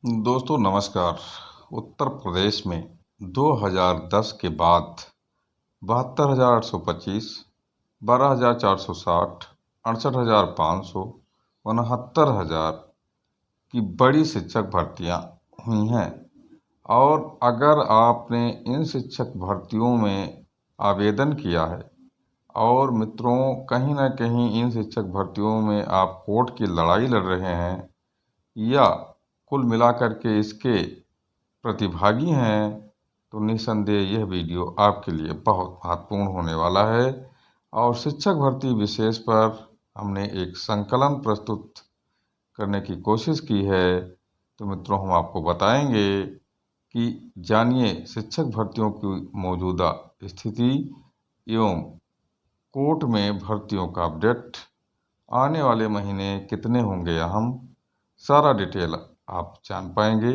दोस्तों नमस्कार। उत्तर प्रदेश में 2010 के बाद 72,825, 12,460, 68,500, 69,000 की बड़ी शिक्षक भर्तियां हुई हैं। और अगर आपने इन शिक्षक भर्तियों में आवेदन किया है और मित्रों कहीं ना कहीं इन शिक्षक भर्तियों में आप कोर्ट की लड़ाई लड़ रहे हैं या कुल मिलाकर के इसके प्रतिभागी हैं, तो निस्संदेह यह वीडियो आपके लिए बहुत महत्वपूर्ण होने वाला है। और शिक्षक भर्ती विशेष पर हमने एक संकलन प्रस्तुत करने की कोशिश की है। तो मित्रों हम आपको बताएंगे कि जानिए शिक्षक भर्तियों की मौजूदा स्थिति एवं कोर्ट में भर्तियों का अपडेट, आने वाले महीने कितने होंगे अहम, सारा डिटेल आप जान पाएंगे।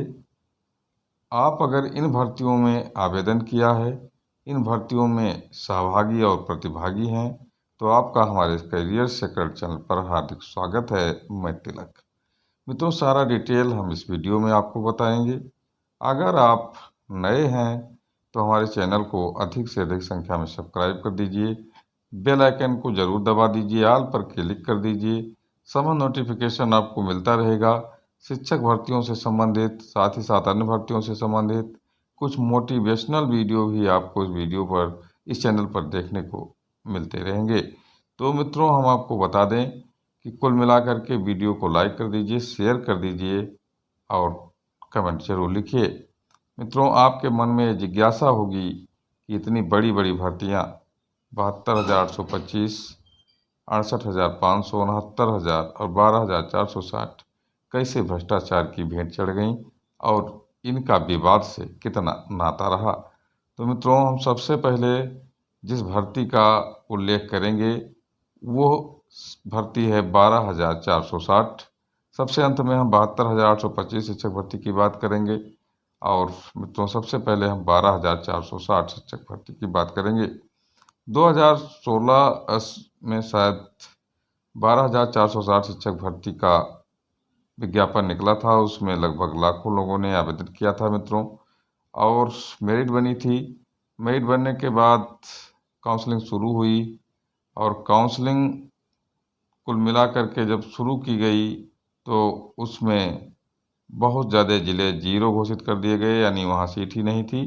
आप अगर इन भर्तियों में आवेदन किया है, इन भर्तियों में सहभागी और प्रतिभागी हैं, तो आपका हमारे करियर सीक्रेट चैनल पर हार्दिक स्वागत है। मैं तिलक। मित्रों सारा डिटेल हम इस वीडियो में आपको बताएंगे। अगर आप नए हैं तो हमारे चैनल को अधिक से अधिक संख्या में सब्सक्राइब कर दीजिए, बेल आइकन को ज़रूर दबा दीजिए, ऑल पर क्लिक कर दीजिए। समस्त नोटिफिकेशन आपको मिलता रहेगा। शिक्षक भर्तियों से संबंधित, साथ ही साथ अन्य भर्तियों से संबंधित कुछ मोटिवेशनल वीडियो भी आपको इस चैनल पर देखने को मिलते रहेंगे। तो मित्रों हम आपको बता दें कि कुल मिलाकर के वीडियो को लाइक कर दीजिए, शेयर कर दीजिए और कमेंट जरूर लिखिए। मित्रों आपके मन में जिज्ञासा होगी कि इतनी बड़ी बड़ी भर्तियाँ 72,825, 68,500, 69,000 और 12,460 कैसे भ्रष्टाचार की भेंट चढ़ गई और इनका विवाद से कितना नाता रहा। तो मित्रों हम सबसे पहले जिस भर्ती का उल्लेख करेंगे वो भर्ती है 12,460। सबसे अंत में हम 72,825 शिक्षक भर्ती की बात करेंगे। और मित्रों सबसे पहले हम 12,460 शिक्षक भर्ती की बात करेंगे। 2016 में शायद 12,460 शिक्षक भर्ती का विज्ञापन निकला था। उसमें लगभग लाखों लोगों ने आवेदन किया था मित्रों, और मेरिट बनी थी। मेरिट बनने के बाद काउंसलिंग शुरू हुई और काउंसलिंग कुल मिलाकर के जब शुरू की गई तो उसमें बहुत ज़्यादा ज़िले जीरो घोषित कर दिए गए, यानी वहाँ सीट ही नहीं थी।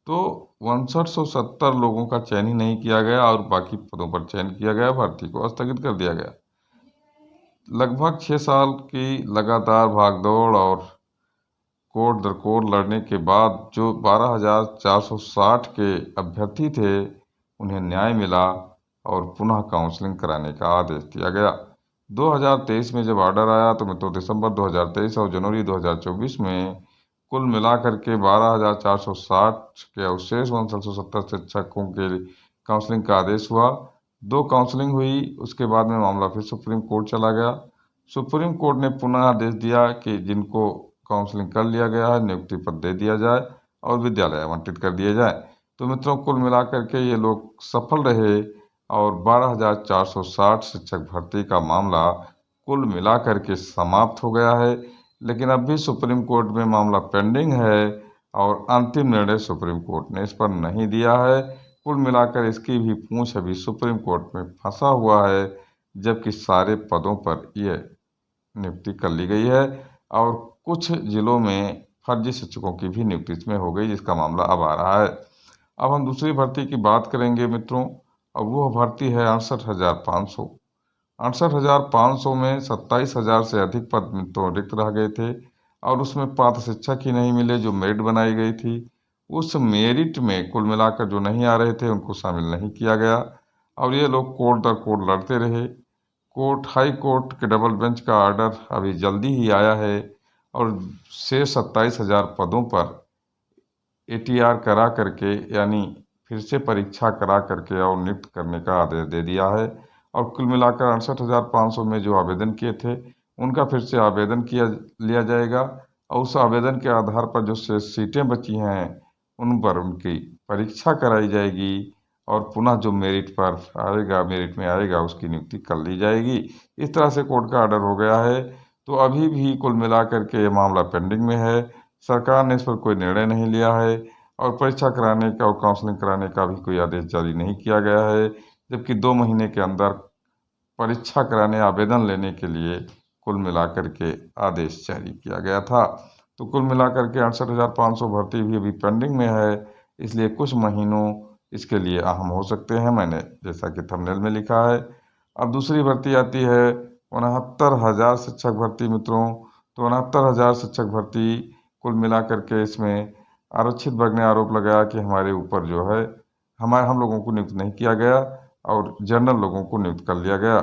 तो 6170 लोगों का चयन ही नहीं किया गया और बाकी पदों पर चयन किया गया, भर्ती को स्थगित कर दिया गया। लगभग 6 साल की लगातार भागदौड़ और कोर्ट दर कोर्ट लड़ने के बाद जो 12,460 के अभ्यर्थी थे उन्हें न्याय मिला और पुनः काउंसलिंग कराने का आदेश दिया गया। 2023 में जब ऑर्डर आया तो मित्रों दिसंबर 2023 और जनवरी 2024 में कुल मिलाकर के 12,460 के अवशेष 1,770 शिक्षकों के काउंसलिंग का आदेश हुआ। 2 काउंसलिंग हुई, उसके बाद में मामला फिर सुप्रीम कोर्ट चला गया। सुप्रीम कोर्ट ने पुनः आदेश दिया कि जिनको काउंसलिंग कर लिया गया है नियुक्ति पद दे दिया जाए और विद्यालय आवंटित कर दिए जाए। तो मित्रों कुल मिलाकर के ये लोग सफल रहे और 12,460 शिक्षक भर्ती का मामला कुल मिलाकर के समाप्त हो गया है। लेकिन अब भी सुप्रीम कोर्ट में मामला पेंडिंग है और अंतिम निर्णय सुप्रीम कोर्ट ने इस पर नहीं दिया है। कुल मिलाकर इसकी भी पूंछ अभी सुप्रीम कोर्ट में फंसा हुआ है, जबकि सारे पदों पर यह नियुक्ति कर ली गई है और कुछ जिलों में फर्जी शिक्षकों की भी नियुक्ति इसमें हो गई, जिसका मामला अब आ रहा है। अब हम दूसरी भर्ती की बात करेंगे मित्रों, और वो भर्ती है 68,500। 68,500 में 27,000 से अधिक पद मित्रों रिक्त रह गए थे और उसमें पात्र शिक्षक ही नहीं मिले जो मेरिट बनाई गई थी। उस मेरिट में कुल मिलाकर जो नहीं आ रहे थे उनको शामिल नहीं किया गया और ये लोग कोर्ट दर कोर्ट लड़ते रहे। हाई कोर्ट के डबल बेंच का ऑर्डर अभी जल्दी ही आया है और शेष 27,000 पदों पर एटीआर करा करके, यानी फिर से परीक्षा करा करके और नियुक्त करने का आदेश दे दिया है। और कुल मिलाकर 68,500 में जो आवेदन किए थे उनका फिर से आवेदन किया लिया जाएगा और उस आवेदन के आधार पर जो शेष सीटें बची हैं उन पर उनकी परीक्षा कराई जाएगी और पुनः जो मेरिट में आएगा उसकी नियुक्ति कर ली जाएगी। इस तरह से कोर्ट का ऑर्डर हो गया है। तो अभी भी कुल मिलाकर के ये मामला पेंडिंग में है। सरकार ने इस पर कोई निर्णय नहीं लिया है और परीक्षा कराने का और काउंसलिंग कराने का भी कोई आदेश जारी नहीं किया गया है, जबकि 2 महीने के अंदर परीक्षा कराने आवेदन लेने के लिए कुल मिलाकर के आदेश जारी किया गया था। तो कुल मिलाकर के 68,500 भर्ती भी अभी पेंडिंग में है, इसलिए कुछ महीनों इसके लिए अहम हो सकते हैं, मैंने जैसा कि थंबनेल में लिखा है। अब दूसरी भर्ती आती है 69,000 शिक्षक भर्ती मित्रों। तो 69,000 शिक्षक भर्ती कुल मिलाकर के इसमें आरक्षित वर्ग ने आरोप लगाया कि हमारे ऊपर जो है हम लोगों को नियुक्त नहीं किया गया और जनरल लोगों को नियुक्त कर लिया गया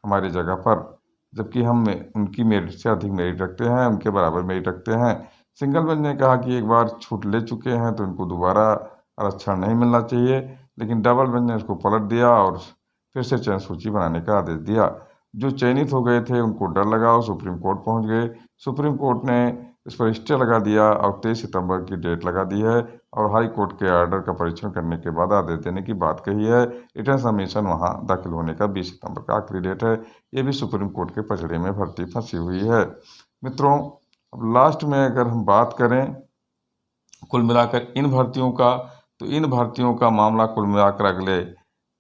हमारी जगह पर, जबकि हम उनकी मेरिट से अधिक मेरिट रखते हैं, उनके बराबर मेरिट रखते हैं। सिंगल बेंच ने कहा कि एक बार छूट ले चुके हैं तो इनको दोबारा आरक्षण नहीं मिलना चाहिए, लेकिन डबल बेंच ने उसको पलट दिया और फिर से चयन सूची बनाने का आदेश दिया। जो चयनित हो गए थे उनको डर लगा और सुप्रीम कोर्ट पहुंच गए। सुप्रीम कोर्ट ने इस पर स्टे लगा दिया और 23 सितंबर की डेट लगा दी है और हाई कोर्ट के ऑर्डर का परीक्षण करने के बाद आदेश देने की बात कही है। रिटर्न सबमिशन वहां दाखिल होने का 20 सितंबर का आखिरी डेट है। ये भी सुप्रीम कोर्ट के पचड़े में भर्ती फंसी हुई है मित्रों। अब लास्ट में अगर हम बात करें कुल मिलाकर इन भर्तियों का, तो इन भर्तियों का मामला कुल मिलाकर अगले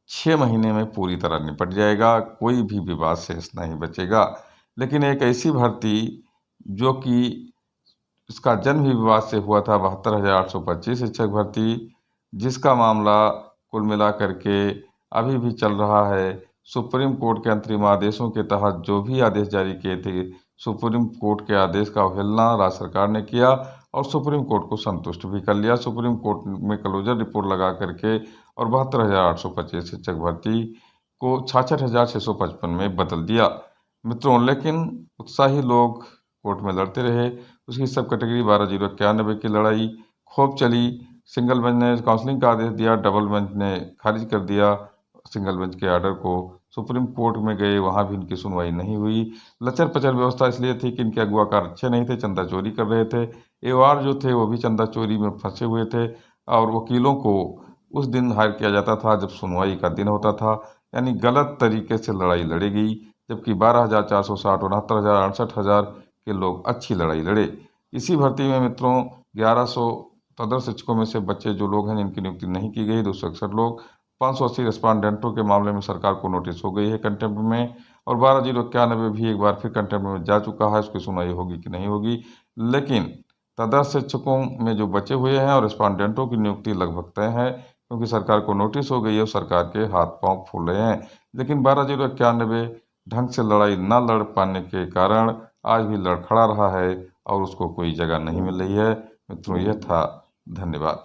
6 महीने में पूरी तरह निपट जाएगा, कोई भी विवाद शेष नहीं बचेगा। लेकिन एक ऐसी भर्ती जो कि इसका जन्म ही विवाद से हुआ था, 72,825 शिक्षक भर्ती, जिसका मामला कुल मिलाकर के अभी भी चल रहा है। सुप्रीम कोर्ट के अंतरिम आदेशों के तहत जो भी आदेश जारी किए थे, सुप्रीम कोर्ट के आदेश का अवहेलना राज्य सरकार ने किया और सुप्रीम कोर्ट को संतुष्ट भी कर लिया। सुप्रीम कोर्ट में क्लोजर रिपोर्ट लगा करके और 72,825 शिक्षक भर्ती को 66,655 में बदल दिया मित्रों। लेकिन उत्साही लोग कोर्ट में लड़ते रहे। उसकी सब कैटेगरी 12,091 की लड़ाई खूब चली। सिंगल बेंच ने काउंसलिंग का आदेश दिया, डबल बेंच ने खारिज कर दिया सिंगल बेंच के आर्डर को। सुप्रीम कोर्ट में गए, वहां भी इनकी सुनवाई नहीं हुई। लचर पचर व्यवस्था इसलिए थी कि इनके अगुआकार अच्छे नहीं थे, चंदा चोरी कर रहे थे। एवार जो थे वो भी चंदा चोरी में फंसे हुए थे और वकीलों को उस दिन हायर किया जाता था जब सुनवाई का दिन होता था, यानी गलत तरीके से लड़ाई लड़ी गई। जबकि 12,460, 69,000, 68,000 के लोग अच्छी लड़ाई लड़े। इसी भर्ती में मित्रों 1100 तदर शिक्षकों में से बच्चे जो लोग हैं जिनकी नियुक्ति नहीं की गई, 261 लोग। 580 रेस्पोंडेंटों के मामले में सरकार को नोटिस हो गई है कंटेम्प्ट में, और 12,091 भी एक बार फिर कंटेम्प्ट में जा चुका है। उसकी सुनवाई होगी कि नहीं होगी, लेकिन तदर्थ शिक्षकों में जो बचे हुए हैं और रेस्पोंडेंटों की नियुक्ति लगभग तय है, क्योंकि सरकार को नोटिस हो गई है और सरकार के हाथ पांव फूल रहे हैं। लेकिन 12,091 ढंग से लड़ाई न लड़ पाने के कारण आज भी लड़खड़ा रहा है और उसको कोई जगह नहीं मिल रही है मित्रों। यह था। धन्यवाद।